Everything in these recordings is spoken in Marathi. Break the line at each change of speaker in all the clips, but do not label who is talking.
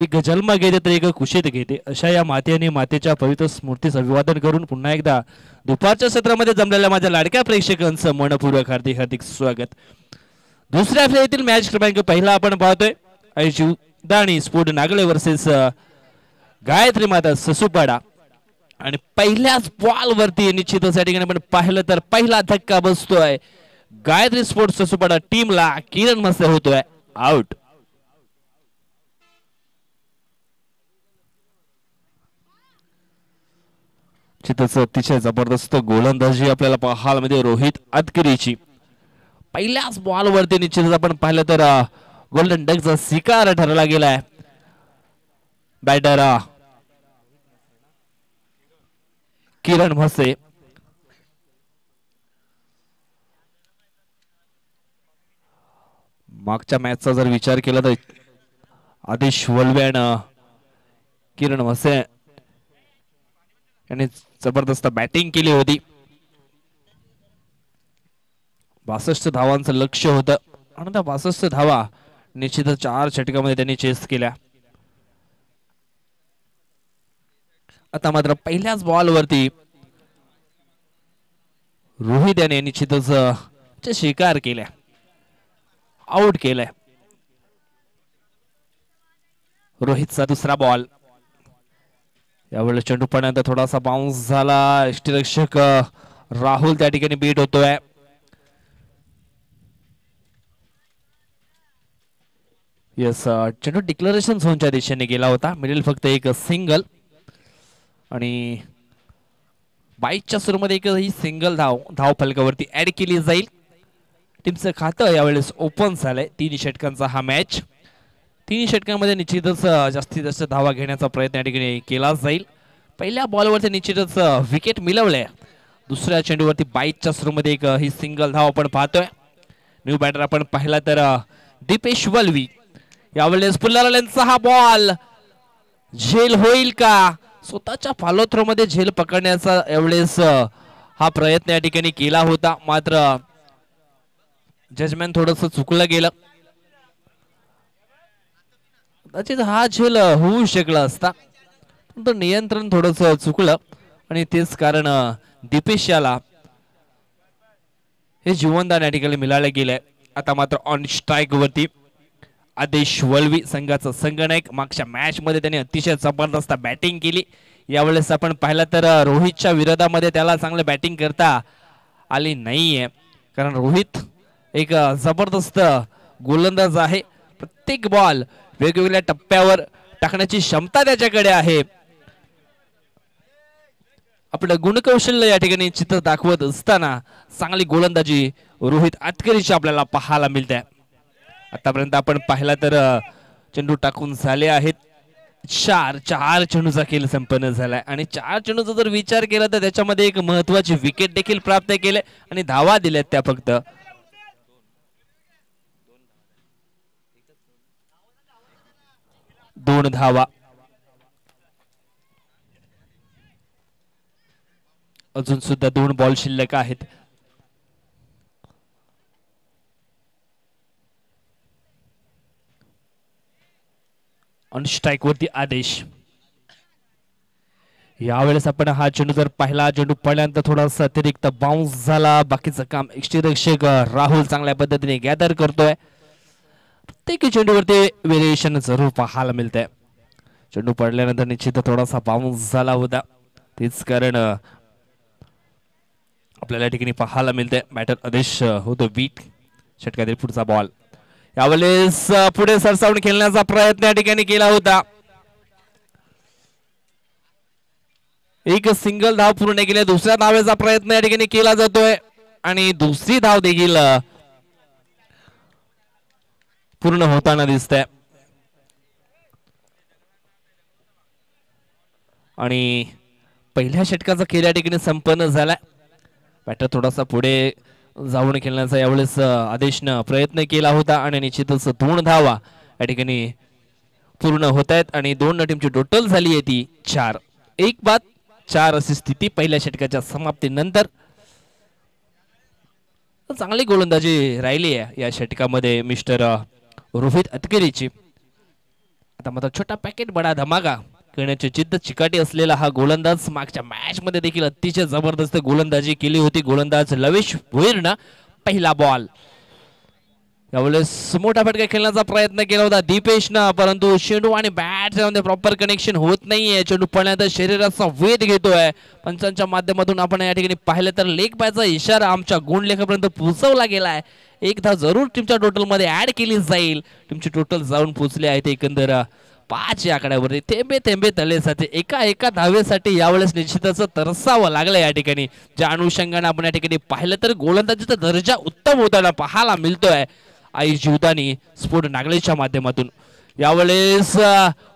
एक जन्म घेते तर एक कुशीत घेते अशा या माते आणि मातेच्या पवित्र स्मृतीस अभिवादन करून पुन्हा एकदा दुपारच्या सत्रामध्ये जमलेल्या माझ्या लाडक्या प्रेक्षकांचं मनपूर्वक हार्दिक हार्दिक स्वागत। दुसऱ्या फेरीतील मॅच क्रमांक पहिला आपण पाहतोय ऐशिवदाणी स्पोर्ट नागले वर्सेस गायत्री माता ससुपाडा आणि पहिल्याच बॉल वरती निश्चितच या ठिकाणी आपण पाहिलं तर पहिला धक्का बसतोय गायत्री स्पोर्ट ससुपाडा टीमला। किरण मस्त होतोय आउट। अतिशय जबरदस्त गोलंदाजी आपल्याला पाहायला मिळते रोहित अतकरीची। पहिल्याच बॉल वरती निश्चितच आपण पाहिलं तर गोल्डन डकचा शिकार ठरला गेलाय। बॅटर किरण म्हसे मागच्या मॅचचा जर विचार केला तर आदेश वल्वे आणि किरण म्हसे यांनी जबरदस्त बॅटिंग केली होती। 62 धावांचं लक्ष होतं आणि त्या 62 धावा निश्चितच 4 षटकामध्ये त्यांनी चेस केल्या। आता मात्र पहिल्याच बॉल वरती रोहित याने निश्चितच शिकार केल्या, आउट केलाय। रोहितचा दुसरा बॉल यावेळेस चेंडू पडल्यानंतर थोडासा बाउन्स झाला। यष्टीरक्षक राहुल त्या ठिकाणी बीट होतोय। यस चेंडू डिक्लेरेशन झोनच्या दिशेने गेला होता। मिडल फक्त एक सिंगल आणि 22च्या सुरूमध्ये एक ही सिंगल धाव फलकावरती ऍड केली जाईल। टीमचं खातं यावेळेस ओपन झालंय। 3 षटकांचा हा मॅच। 3 षटकांमध्ये निश्चितच जास्तीत जास्त धावा घेण्याचा प्रयत्न या ठिकाणी केला जाईल। पहिल्या बॉलवरती निश्चितच विकेट मिळवलंय। दुसऱ्या चेंडूवरती 22च्या सुरूमध्ये एक ही सिंगल धाव आपण पाहतोय। न्यू बॅटर आपण पाहिला तर दीपेश वल्वी। यावेळेस पुल्लाराल्यांचा हा बॉल झेल होईल का? स्वतःच्या फॉलो थ्रो मध्ये झेल पकडण्याचा यावेळेस हा प्रयत्न या ठिकाणी केला होता, मात्र जजमेंट थोडस चुकलं गेलं। कदाचित हा झेल होऊ शकला असता, पण नियंत्रण थोडस चुकलं आणि तेच कारण दीपेश याला हे जीवनदान या ठिकाणी मिळाले गेले। आता मात्र ऑन स्ट्राइक वरती आदेश वल्वी संघाचा संघनायक। मागच्या मॅच मध्ये त्याने अतिशय जबरदस्त बॅटिंग केली। यावेळेस आपण पाहिलं तर रोहितच्या विरोधामध्ये त्याला चांगलं बॅटिंग करता आली नाहीये, कारण रोहित एक जबरदस्त गोलंदाज आहे। प्रत्येक बॉल वेगवेगळ्या टप्प्यावर टाकण्याची क्षमता त्याच्याकडे आहे। आपलं गुणकौशल्य या ठिकाणी चित्र दाखवत असताना चांगली गोलंदाजी रोहित अतकरीची आपल्याला पाहायला मिळते। आतापर्यंत आपण पाहिला तर चेंडू टाकून झाले आहेत 4 चेंडूचा खेळ संपन्न झालाय आणि 4 चेंडूचा जर विचार केला तर त्याच्यामध्ये एक महत्त्वाची विकेट देखील प्राप्त केले आणि धावा दिल्यात त्या फक्त 2 धावा। अजून सुद्धा 2 बॉल शिल्लक आहेत। ऑन स्ट्राइक वरती आदेश। यावेळेस आपण हा चेंडू जर पाहिला, चेंडू पडल्यानंतर थोडासा अतिरिक्त बाउन्स झाला। बाकीचं काम यष्टीरक्षक राहुल चांगल्या पद्धतीने गॅदर करतोय। प्रत्येक चेंडूवरती व्हेरिएशन जरूर पाहायला मिळतंय। चेंडू पडल्यानंतर निश्चित थोडासा बाउन्स झाला होता, तेच कारण आपल्याला या ठिकाणी पाहायला मिळतंय। बॅटर आदेश होतो बीट। षटकातील पुढचा बॉल यावेळेस पुढे सरसावून खेळण्याचा प्रयत्न या ठिकाणी केला होता। एक सिंगल धाव पूर्ण केली। दुसऱ्या धावेचा प्रयत्न या ठिकाणी केला जातोय आणि दुसरी धाव देखील पूर्ण होताना दिसतंय आणि पहिल्या षटकाचा खेळ या ठिकाणी संपन्न झालाय। बॅटर थोडासा पुढे जाऊन खेळण्याचा यावेळेस आदेशनं प्रयत्न केला होता आणि निश्चितच 2 धावा या ठिकाणी पूर्ण होत आहेत आणि 2 टीमची टोटल झाली आहे ती 4। 1 बाद 4 अशी स्थिती पहिल्या षटकाच्या समाप्तीनंतर। चांगली गोलंदाजी राहिली आहे या षटकामध्ये मिस्टर रोहित अतकरीची। आता मात्र छोटा पॅकेट बडा धमाका करण्याची जिद्द चिकाटी असलेला हा गोलंदाज मागच्या मॅच मध्ये देखील अतिशय जबरदस्त गोलंदाजी केली होती. गोलंदाज लवेश भोईरनं पहिला बॉल. यावेळेस मोठा फटका खेळण्याचा प्रयत्न केला होता दीपेशनं, परंतु चेंडू आणि बॅट मध्ये प्रॉपर कनेक्शन होत नाहीये. चेंडू पडण्यात शरीराचा वेध घेतोय. पंचांच्या माध्यमातून आपण या ठिकाणी पाहिलं तर लेग बायचा इशारा आमच्या गुणलेखापर्यंत पोहोचवला गेलाय. एक धाव जरूर टीमच्या टोटल मध्ये ऍड केली जाईल. टीमची टोटल जाऊन पोहोचले आहे ते एकंदर 5 या आकड्यावरती. थेंबे थेंबे तळेसाठी एका धावेसाठी यावेळेस निश्चितच तरसावं लागलं या ठिकाणी. ज्या अनुषंगाने आपण या ठिकाणी पाहिलं तर गोलंदाजीचा दर्जा उत्तम होताना पाहायला मिळतोय आई जीवदानी स्पोर्ट नागलेच्या माध्यमातून. यावेळेस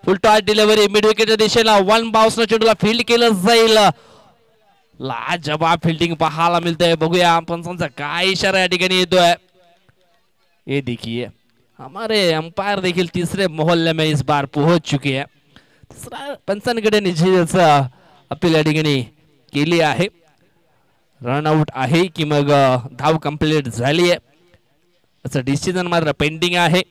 फुलटॉस डिलिव्हरी मिड विकेटच्या दिशेला वन बाउन्सनं चेंडूला फील्ड केलं जाईल. लाजवाब फिल्डिंग पाहायला मिळतंय. बघूया पंचांचा काय इशारा या ठिकाणी येतोय. ये देखिए हमारे अंपायर देखील तीसरे मोहल्ले में इस बार पहुंच चुके हैं. तिसरा पंचांकडे निश्चितच अपील या ठिकाणी केली आहे. रनआउट आहे की मग धाव कंप्लीट झाली आहे असं डिसिजन मात्र पेंडिंग आहे.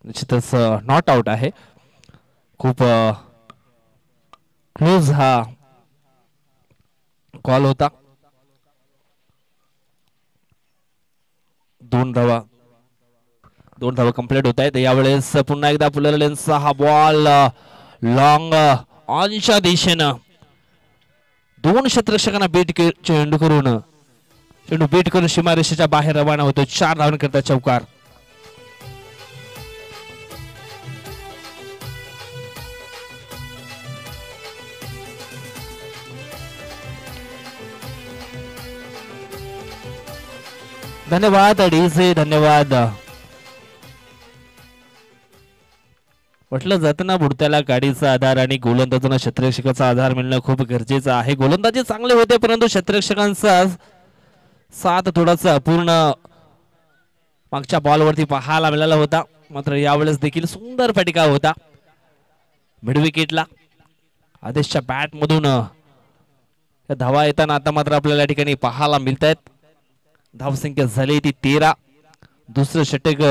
निश्चितच नॉट आउट आहे. खूप क्लोज हा कॉल होता. 2 धावा कंप्लीट होत आहेत. यावेळेस पुन्हा एकदा पुलरलेनचा हा बॉल लॉंग ऑनच्या दिशेनं 2 क्षेत्ररक्षकांना चेंडू बीट करून सीमारेषेच्या बाहेर रवाना होतो. 4 धावांकरता चौकार. धन्यवाद डीजे, धन्यवाद. म्हटलं जातं ना बुडत्याला गाडीचा आधार आणि गोलंदाजांना क्षेत्ररक्षकाचा आधार मिळणं खूप गरजेचं आहे. गोलंदाजी चांगले होते परंतु क्षेत्ररक्षकांचा साथ थोडासा पूर्ण मागच्या बॉलवरती पाहायला मिळाला होता. मात्र यावेळेस देखील सुंदर फटका होता मिड विकेटला. आदेशच्या बॅट मधून धावा येताना आता मात्र आपल्याला या ठिकाणी पाहायला मिळत आहेत. धावसंख्या झाली ती 13. दुसरं षटक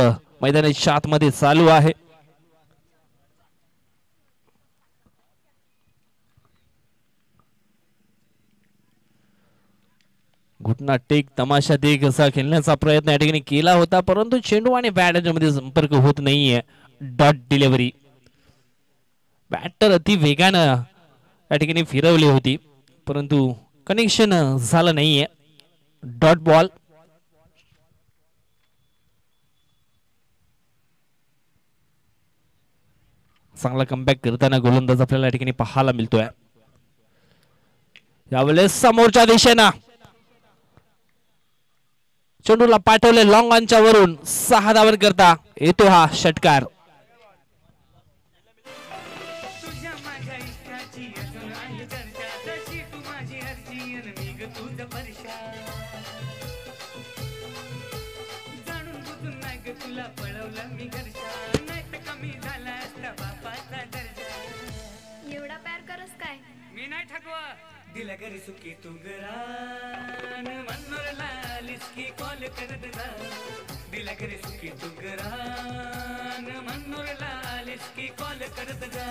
मैदानाच्या आतमध्ये चालू आहे. घुटना टेक तमाशा देख असा खेळण्याचा प्रयत्न या ठिकाणी केला होता परंतु चेंडू आणि बॅट याच्यामध्ये संपर्क होत नाहीये. Dot delivery. बॅटर अति वेगानं या ठिकाणी फिरवली होती परंतु कनेक्शन झालं नाहीये. Dot ball. चांगला कमबॅक करताना गोलंदाज आपल्याला या ठिकाणी पाहायला मिळतोय. यावेळेस समोरच्या दिशेनं चेंडूला पाठवले लॉंग ऑनच्या वरून 6 धावा करता येतो हा षटकार.
दिला घरी सुखी तू गरान मनोरला लिस्की कॉल करत जा दिला घरी सुखी तू गरान मनोरला लिस्की कॉल करत जा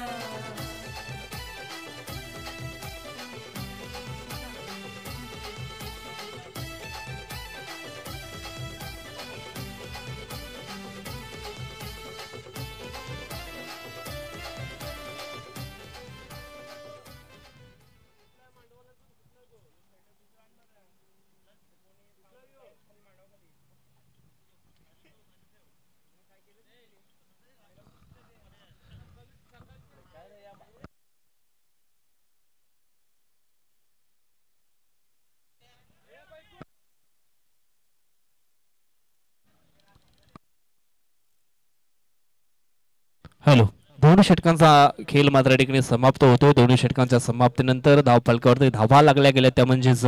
हॅलो. दोन्ही षटकांचा खेळ मात्र या ठिकाणी समाप्त होतो. दोन्ही षटकांच्या समाप्तीनंतर धावफलकावरती धावा लागल्या गेल्या त्या म्हणजेच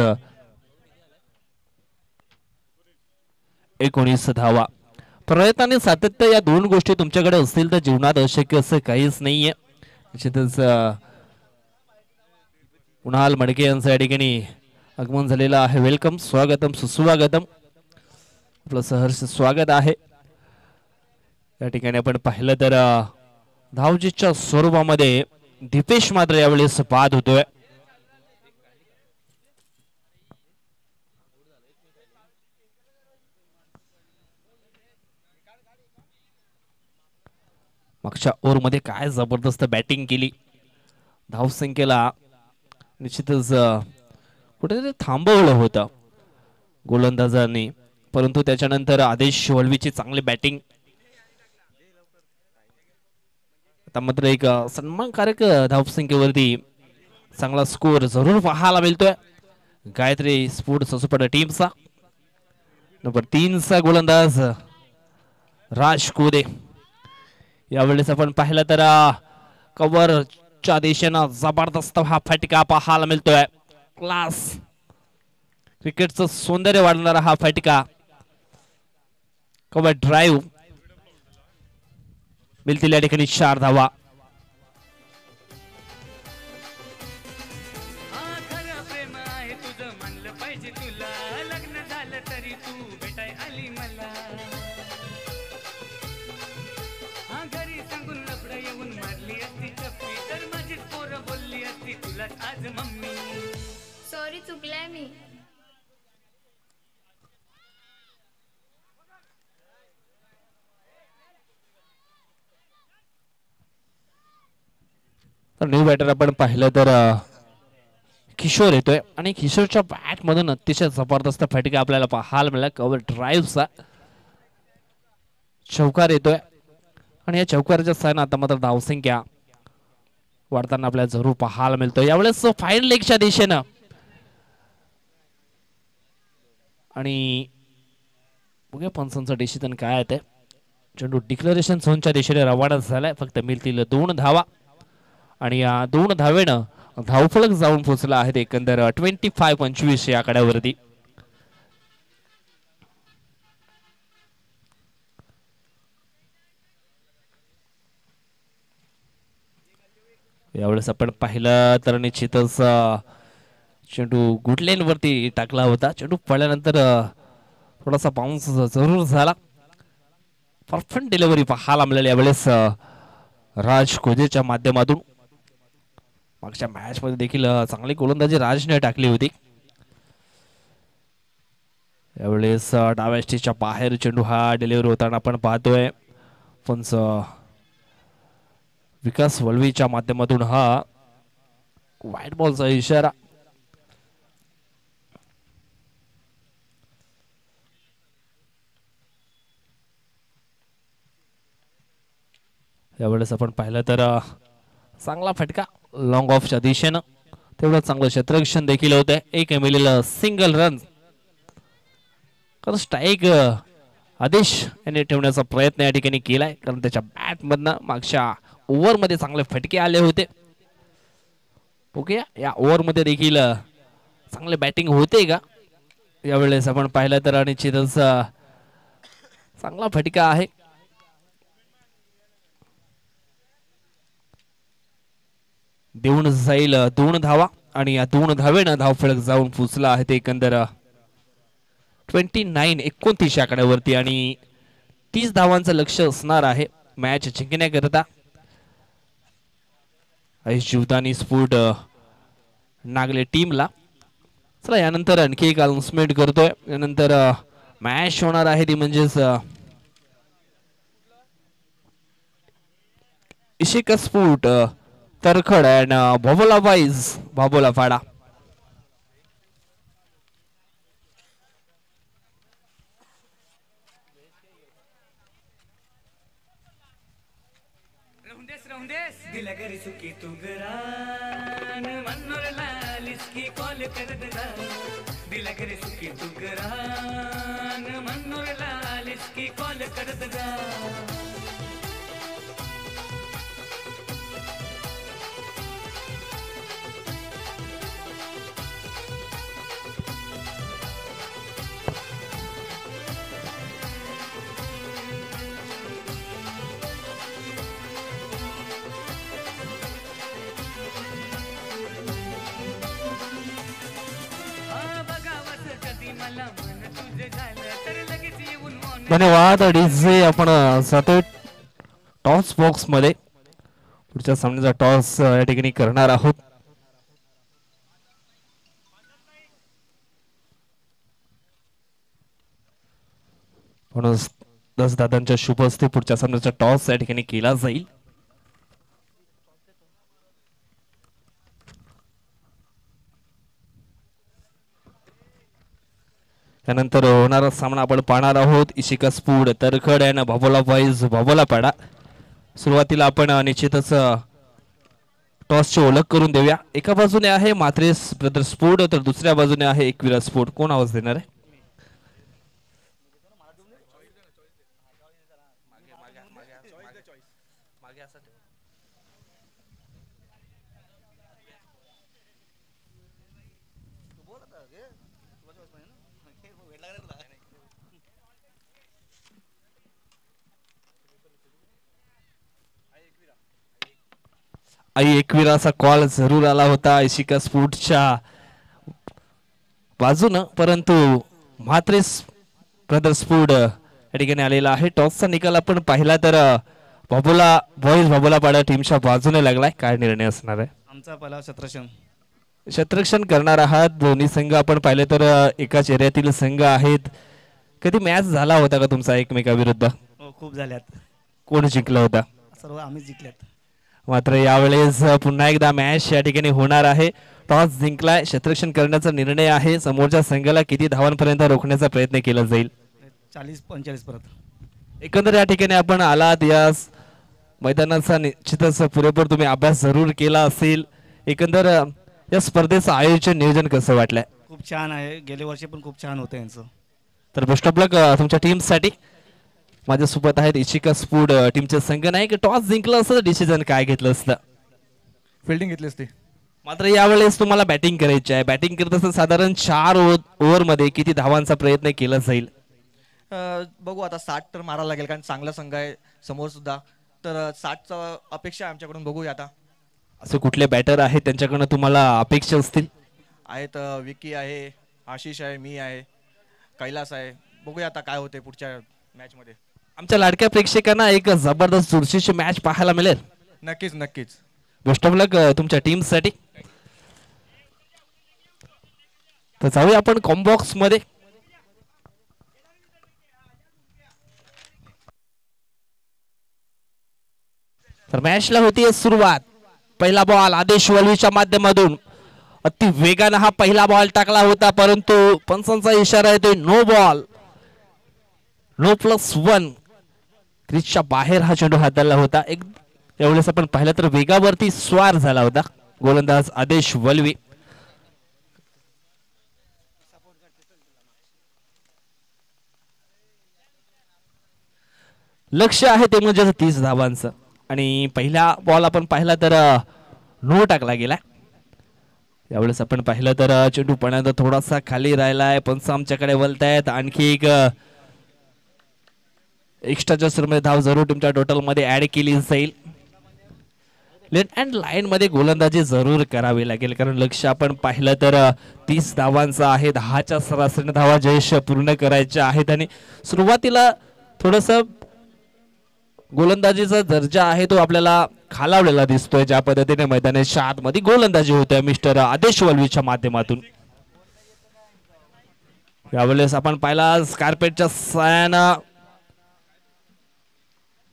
19 धावा. प्रयत्न आणि सातत्य या दोन गोष्टी तुमच्याकडे असतील तर जीवनात अशक्य असं काहीच नाहीये. निश्चितच कुणाल मडके यांचं या ठिकाणी आगमन झालेलं आहे. वेलकम, स्वागतम, सुस्वागतम, आपलं सहर्ष स्वागत आहे. या ठिकाणी आपण पाहिलं तर धावजीच्या स्वरूपामध्ये दीपेश मात्र यावेळेस बाद होतोय. मागच्या ओव्हरमध्ये काय जबरदस्त बॅटिंग केली. धावसंख्येला निश्चितच कुठेतरी थांबवलं होतं गोलंदाजांनी, परंतु त्याच्यानंतर आदेश वळवीची चांगली बॅटिंग. आता मात्र एक सन्मानकारक धावसंख्येवरती चांगला स्कोअर जरूर पाहायला मिळतोय गायत्री स्पोर्ट्स सुपर टीमचा. नंबर 3 चा गोलंदाज राज कोदे. यावेळेस आपण पाहिलं तर कव्हरच्या दिशेनं जबरदस्त हा फटका पाहायला मिळतोय. क्लास क्रिकेटचं सौंदर्य वाढवणारा हा फटका. कव्हर ड्राईव्ह मिळतील या ठिकाणी 4 धावा.
आज मम्मी
सॉरी चुकलाय मी.
न्यू बॅटर आपण पाहिलं तर किशोर येतोय आणि किशोरच्या बॅट मधून अतिशय जबरदस्त फटका आपल्याला पाहायला मिळाला. कव्हर ड्राईव्हचा चौकार येतोय आणि या चौकाराच्या साहाय्याने आता मात्र धावसंख्या वाढताना आपल्याला जरूर पाहायला मिळतोय. यावेळेस फाईन लेगच्या दिशेनं आणि बघूया पंचांचं डिसिजन काय आहे ते. चेंडू डिक्लेरेशन झोनच्या दिशेने रवाना झालाय. फक्त मिळतील 2 धावा आणि या 2 धावेनं धावफलक जाऊन पोहोचला आहे एकंदर 25-25 या आकड्यावरती. यावेळेस आपण पाहिलं तर निश्चितच चेंडू गुड लेन वरती टाकला होता. चेंडू पडल्यानंतर थोडासा बाउन्स जरूर झाला. परफेक्ट डिलिव्हरी पाहायला मिळाली यावेळेस राज कोजेच्या माध्यमातून. मागच्या मॅच मध्ये देखील चांगली गोलंदाजी राजने टाकली होती. यावेळेस डाव्या स्टेजच्या बाहेर चेंडू हा डिलिव्हरी होताना आपण पाहतोय. पण विकास वळवीच्या माध्यमातून हा व्हाईट बॉलचा इशारा. यावेळेस आपण पाहिलं तर चांगला फटका लॉंग ऑफच्या दिशेनं. तेवढं चांगलं क्षेत्ररक्षण देखील होतंय. एक मिळेल सिंगल रन. कारण स्ट्राईक आदेश यांनी ठेवण्याचा प्रयत्न या ठिकाणी केलाय, कारण त्याच्या बॅट मधनं मागच्या ओव्हर मध्ये चांगले फटके आले होते. ओके, या ओव्हर मध्ये देखील चांगले बॅटिंग होते का यावेळेस आपण पाहिलं तर निश्चितच चांगला फटका आहे. देऊन जाईल 2 धावा आणि या 2 धावेनं धावफलक जाऊन पोचला आहे ते एकंदर 29-29 आकड्यावरती आणि 30 धावांचं लक्ष असणार आहे मॅच जिंकण्याकरता. जीवदानी स्फोट नागले टीमला. चला यानंतर आणखी एक अनाउन्समेंट करतोय. यानंतर मॅच होणार आहे ती म्हणजेच इशिका स्फोट तरखड अँड भोबोला वाईज भाबोला फाडा.
दिला घरी सुखी तू गरान मनोर लालिस की कॉल करत जा. दिला घरी सुखी तू गरान मनोर लालिस की कॉल करत जा.
धन्यवाद डीजे. आपण जातोय टॉस बॉक्स मध्ये. पुढच्या सामन्याचा टॉस या ठिकाणी करणार आहोत. म्हणून 10 दादांच्या शुभ हस्ते पुढच्या सामन्याचा टॉस या ठिकाणी केला जाईल. त्यानंतर होणारा सामना आपण पाहणार आहोत इशिका स्फोट तरखड आणि भाबोला वाईज भाबोला पाडा. सुरुवातीला आपण निश्चितच टॉसची ओळख करून देऊया. एका बाजूने आहे मात्रेस ब्रदर्स स्फोट तर दुसऱ्या बाजूने आहे एकविरा स्फोट. कोण आवाज देणार आहे? आई एकविराचा कॉल जरूर आला होता इशिका स्फोटच्या बाजूनं, परंतु म्हात्रेस ब्रदर्स स्फोट या ठिकाणी आलेला आहे. टॉसचा निकाल आपण पाहिला तर बाबूला बॉईज बाबूला पाडा टीमच्या बाजूने लागलाय. काय निर्णय असणार आहे?
आमचा पहिला
शतरक्षण करणार आहात. दोन्ही संघ आपण पाहिले तर एकाच एरियातील संघ आहेत. कधी मॅच झाला होता का तुमचा एकमेकाविरुद्ध?
खूप झाल्यात.
कोण जिंकला होता?
सर्व आम्ही जिंकल्यात.
मात्र यावेळेस पुन्हा एकदा मॅच या ठिकाणी होणार आहे. टॉस जिंकलाय, शतरक्षण करण्याचा निर्णय आहे. समोरच्या संघाला किती धावांपर्यंत रोखण्याचा प्रयत्न केला जाईल?
40-45 परत.
एकंदर या ठिकाणी आपण आलात, या मैदानाचा निश्चितच पुरेपूर तुम्ही अभ्यास जरूर केला असेल. एकंदर या स्पर्धेचं आयोजन नियोजन कसं वाटलंय?
खूप छान आहे. गेल्या वर्षी पण खूप छान होतं यांचं.
तर बेस्ट ऑफ लक तुमच्या टीमसाठी. माझ्यासोबत आहेत इशिका स्फोट टीमचे संघ नायक. टॉस जिंकलं असतं डिसिजन काय घेतलं असतं?
फिल्डिंग घेतली असती.
मात्र यावेळेस तुम्हाला बॅटिंग करायची आहे. बॅटिंग करत असताना साधारण 4 ओव्हरमध्ये किती धावांचा प्रयत्न केला जाईल?
बघू आता 60 तर मारायला लागेल, कारण चांगला संघ आहे समोर सुद्धा. तर 60चा अपेक्षा आहे आमच्याकडून. बघूया आता.
असे कुठले बॅटर आहेत त्यांच्याकडून तुम्हाला अपेक्षा असतील?
आहेत विकी आहे, आशिष आहे, मी आहे, कैलास आहे. बघूया आता काय होते पुढच्या मॅच मध्ये.
आमच्या लाडक्या प्रेक्षकांना एक जबरदस्त चुरशीची मॅच पाहायला मिळेल.
नक्कीच नक्कीच.
बेस्ट ऑफ लक तुमच्या टीमसाठी. तर जाऊया आपण कॉम्बॉक्स मध्ये. तर मॅचला होती सुरुवात. पहिला बॉल आदेश वलवीच्या माध्यमातून अति वेगानं हा पहिला बॉल टाकला होता, परंतु पंचांचा इशारा येतोय नो बॉल, नो +1. क्रिजच्या बाहेर हा चेंडू हाताळला होता. एक यावेळेस आपण पाहिलं तर वेगावरती स्वार झाला होता गोलंदाज आदेश वलवी. लक्ष आहे ते म्हणजे 30 धावांचं. आणि पहिला बॉल आपण पाहिला तर नो टाकला गेला. यावेळेस आपण पाहिलं तर चेंडू पणात थोडासा खाली राहिलाय. पंच आमच्याकडे वलतायत. आणखी एक एक्स्ट्राच्या सुरुवातीमध्ये धाव जरूर तुमच्या टोटल मध्ये ऍड केली जाईल. लेट अँड लाईन मध्ये गोलंदाजी जरूर करावी लागेल, कारण लक्ष आपण पाहिलं तर 30 धावांचा आहे. 10च्या सरासरीने धावा जयेश पूर्ण करायच्या आहेत आणि सुरुवातीला थोडस गोलंदाजीचा दर्जा आहे तो आपल्याला खालावलेला दिसतोय. ज्या पद्धतीने मैदानाच्या आतमध्ये गोलंदाजी होते मिस्टर आदेश वल्वीच्या माध्यमातून. यावेळेस आपण पाहिला स्कारपेटच्या सायानं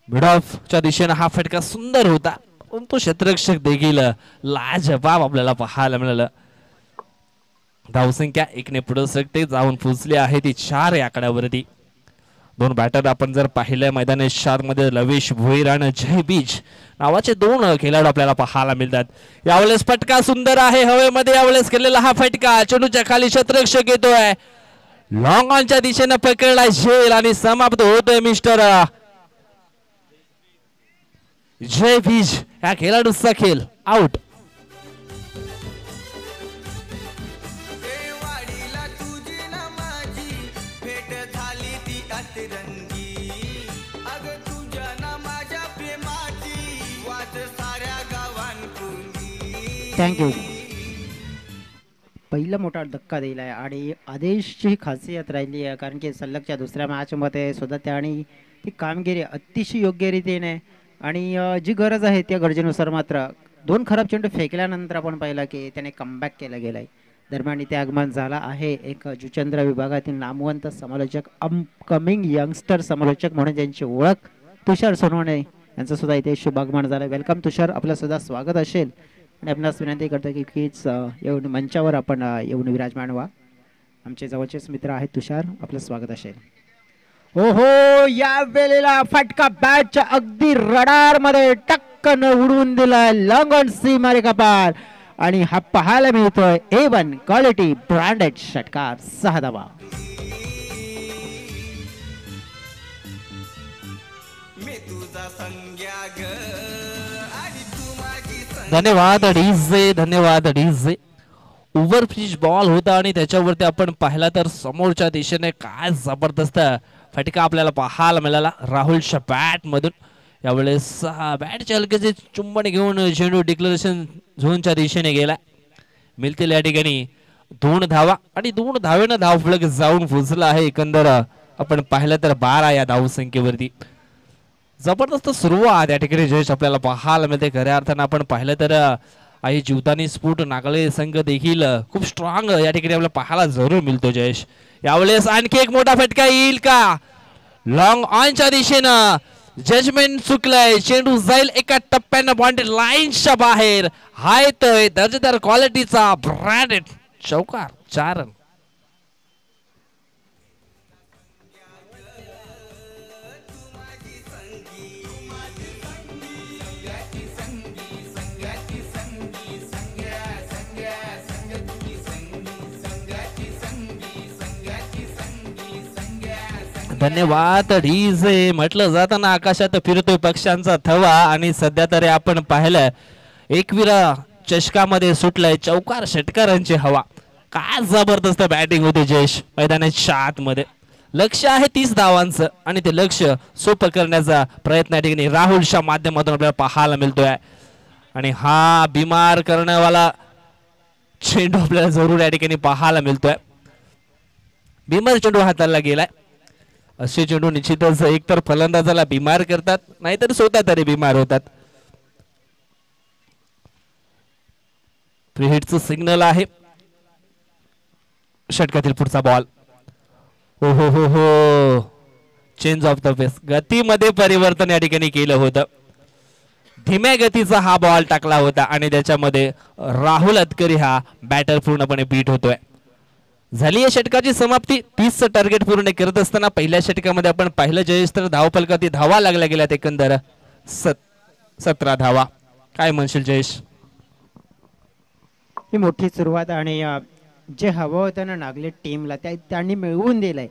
मिड ऑफच्या दिशेने हा फटका सुंदर होता, पण तो क्षेत्ररक्षक देखील लाजवाब आपल्याला पाहायला मिळालं. धावसंख्या 1 ने पुढे सरकते जाऊन पोहोचली आहे ती 4 या आकड्यावरती. 2 बॅटर आपण जर पाहिलं मैदानाच्या मध्ये लवेश भोईर आणि जय बीज नावाचे 2 खेळाडू आपल्याला पाहायला मिळतात. यावेळेस फटका सुंदर आहे हवेमध्ये. यावेळेस केलेला हा फटका चेंडूच्या खाली क्षेत्ररक्षक येतोय, लॉंग ऑनच्या दिशेने पकडला झेल आणि समाप्त होतोय मिस्टर जय बीज या खेळाडूचा खेळ आउट.
थँक्यू. पहिला मोठा धक्का दिला आहे आणि आदेशची खासियत राहिली आहे, कारण की सलगच्या दुसऱ्या मॅचमध्ये सुद्धा त्याने ती कामगिरी अतिशय योग्य रीतीने आणि जी गरज आहे त्या गरजेनुसार मात्र 2 खराब चेंडू फेकल्यानंतर आपण पाहिलं की त्याने कमबॅक केलं गेलं आहे. दरम्यान इथे आगमन झाला आहे एक जुचंद्र विभागातील नामवंत समालोचक, अपकमिंग यंगस्टर समालोचक म्हणून ज्यांची ओळख तुषार सोनवणे यांचं सुद्धा इथे शुभागमन झालं. वेलकम तुषार, आपलं सुद्धा स्वागत असेल आणि आपणास विनंती करतो की कीच येऊन मंचावर आपण येऊन विराजमान व्हा. आमचे जवळचेच मित्र आहेत तुषार, आपलं स्वागत असेल. हो हो, या वेळेला फटका बॅटच्या अगदी रडार मध्ये टक्कन उडवून दिला लॉंग ऑन सीमारे कपाल आणि हा पाहायला मिळतोय A1 क्वालिटी ब्रँडेड षटकार 6 धावा.
धन्यवाद डीजे, धन्यवाद डीजे. ओव्हर पिच बॉल होता आणि त्याच्यावरती आपण पाहिला तर समोरच्या दिशेने काय जबरदस्त फटका आपल्याला पाहायला मिळाला राहुलच्या बॅट मधून. यावेळेस बॅटच्या हलकेचे चुंबन घेऊन चेंडू डिक्लेरेशन झोनच्या दिशेने गेला. मिळतील या ठिकाणी 2 धावा आणि 2 धावेनं धावफलक जाऊन पोहोचला आहे. एकंदर आपण पाहिलं तर 12 या धावसंख्येवरती. जबरदस्त सुरुवात या ठिकाणी जयेश आपल्याला पाहायला मिळते. खऱ्या अर्थानं आपण पाहिलं तर आई जीवतानी स्फोट नागळे संघ देखील खूप स्ट्रॉंग या ठिकाणी आपल्याला पाहायला जरूर मिळतो जयेश. यावेळेस आणखी एक मोठा फटका येईल का? लॉंग ऑनच्या दिशेनं जजमेंट चुकलंय, चेंडू जाईल एका टप्प्यानं बाउंड्री लाईनच्या बाहेर. हा येतोय दर्जेदार क्वालिटीचा ब्रँडेड चौकार 4 रन. धन्यवाद डीजे. म्हटलं जाताना आकाशात फिरतोय पक्ष्यांचा थवा आणि सध्या तरी आपण पाहिलं एकविरा चषकामध्ये सुटलाय चौकार षटकारांची हवा. काय जबरदस्त बॅटिंग होते जयेश मैदानाच्या आतमध्ये. लक्ष आहे 30 धावांचं आणि ते लक्ष सोपं करण्याचा प्रयत्न या ठिकाणी राहुलच्या माध्यमातून आपल्याला पाहायला मिळतोय. आणि हा बिमार करण्यावाला चेंडू आपल्याला जरूर या ठिकाणी पाहायला मिळतोय. बिमार चेंडू हाताला गेलाय. असे चेंडू निश्चितच एकतर फलंदाजाला बिमार करतात, नाहीतर स्वतः तरी बिमार होतात. प्रीहिटचं सिग्नल आहे. षटकातील पुढचा बॉल. हो हो हो हो, चेंज ऑफ द पेस, गतीमध्ये परिवर्तन या ठिकाणी केलं होतं. धीम्या गतीचा हा बॉल टाकला होता आणि त्याच्यामध्ये राहुल अतकरी हा बॅटर पूर्णपणे बीट होतोय. झाली या षटकाची समाप्ती. 30चं टार्गेट पूर्ण करत असताना पहिल्या षटकामध्ये आपण पाहिलं जयेश तर धावफलकात धावा लागल्या गेल्यात एकंदर 17 धावा. काय म्हणशील जयेश?
ही मोठी सुरुवात आणि जे हवं होतं ना नागले टीमला त्यांनी मिळवून दिलंय.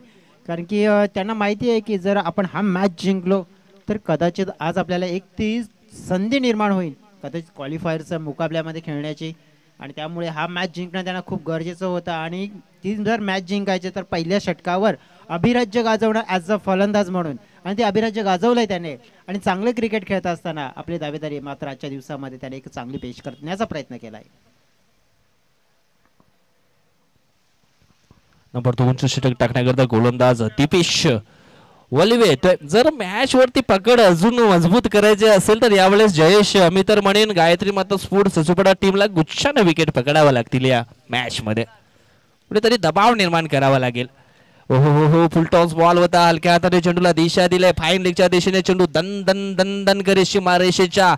कारण की त्यांना माहिती आहे की जर आपण हा मॅच जिंकलो तर कदाचित आज आपल्याला एक ती संधी निर्माण होईल कदाचित क्वालिफायरच्या मुकाबल्यामध्ये खेळण्याची. आणि त्यामुळे हा मॅच जिंकणं त्यांना खूप गरजेचं होतं आणि ती जर मॅच जिंकायची तर पहिल्या षटकावर अभिराज्य गाजवणं ॲज अ फलंदाज म्हणून आणि ते अभिराज्य गाजवलंय त्याने आणि चांगले क्रिकेट खेळत असताना आपली दावेदारी मात्र आजच्या दिवसामध्ये त्याने एक चांगली पेश करण्याचा प्रयत्न केला आहे.
नंबर 2 षटक टाकण्याकरता गोलंदाज दीपेश वलिवे. जर मॅच वरती पकड अजून मजबूत करायचे असेल तर यावेळेस जयेश मी तर म्हणेन गायत्री माता स्पोर्ट्स सचुपडा टीमला गुच्छाने विकेट पकडावा लागतील या मॅच मध्ये. कुठेतरी दबाव निर्माण करावा लागेल. ओहो हो हो फुल टॉस बॉल होता. हलक्या हाताने चेंडूला दिशा दिले. फाईन लेगच्या दिशेने चेंडू दन दन दन दन करीत सीमारेषेच्या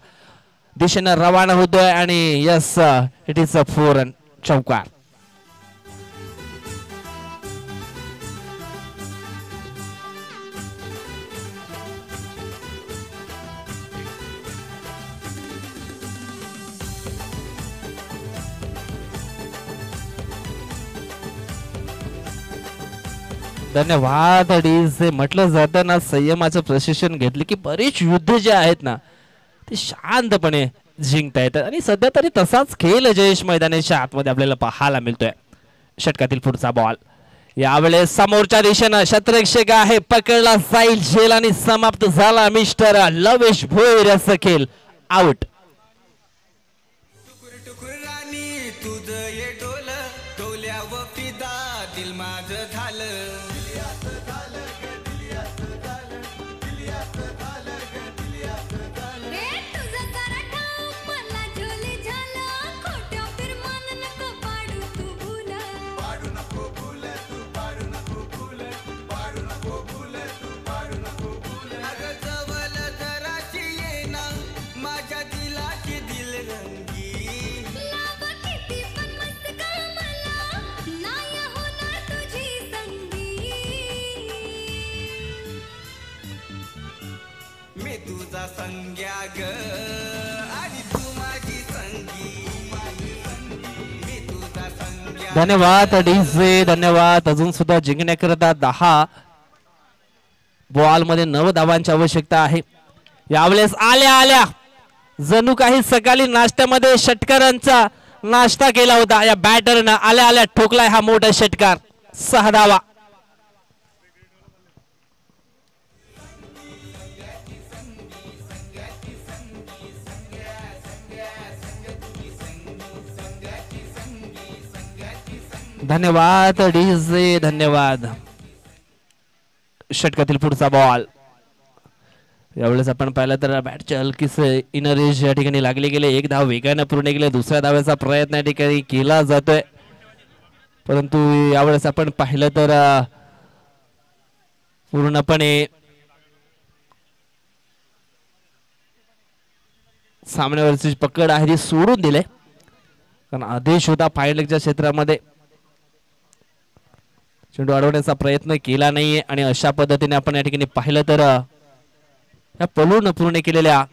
दिशेने रवाना होतोय आणि yes it is a 4 run चौकार. धन्यवाद. अडीच म्हटलं जातं ना संयमाचं प्रशिक्षण घेतलं की बरेच युद्ध जे आहेत ना ते शांतपणे जिंकता येतात आणि सध्या तरी तसाच खेळ जयेश मैदानाच्या आतमध्ये आपल्याला पाहायला मिळतोय. षटकातील पुढचा बॉल यावेळेस समोरच्या दिशेनं शतरक्षक आहे पकडला जाईल झेल आणि समाप्त झाला. मिस्टर लवेश भोईर असं खेळ आउट. धन्यवाद डीजे धन्यवाद. अजून सुद्धा जिंकण्याकरता 10 बॉल मध्ये 9 धावांची आवश्यकता आहे. यावेळेस आल्या आल्या जणू काही सकाळी नाश्त्यामध्ये षटकारांचा नाश्ता केला होता या बॅटरनं. आल्या आल्या ठोकलाय हा मोठा षटकार. 6 धावा. धन्यवाद डीजे धन्यवाद. षटकातील पुढचा बॉल यावेळेस आपण पाहिलं तर बॅटच्या हलकीस इनर एज या ठिकाणी लागले गेले. 1 धाव वेगाने पूर्ण केले. दुसऱ्या धावेचा प्रयत्न या ठिकाणी केला जातोय परंतु यावेळेस आपण पाहिलं तर पूर्णपणे सामन्यावरची पकड आहे ती सोडून दिले कारण आदेश होता फाईन लेगच्या क्षेत्रामध्ये. चेंडू अडवण्याचा प्रयत्न केला नाहीये आणि अशा पद्धतीने आपण या ठिकाणी पाहिलं तर या पलून पूर्ण केलेल्या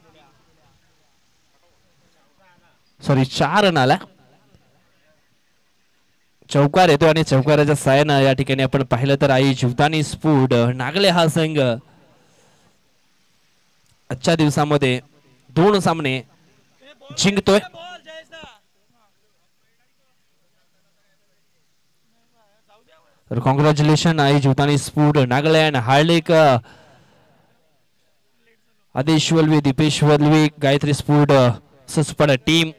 4 रनाला चौकार येतो आणि चौकाराच्या साहाय्याने या ठिकाणी आपण पाहिलं तर आई जीवदानी स्फूड नागले हा संघ आजच्या दिवसामध्ये 2 सामने जिंकतोय. तर कॉंग्रॅच्युलेशन आई जीवदानी स्फूड नागले अँड हार्दिक आदेश वल्वी दीपेश वल्वी गायत्री स्फूड सचपड टीम.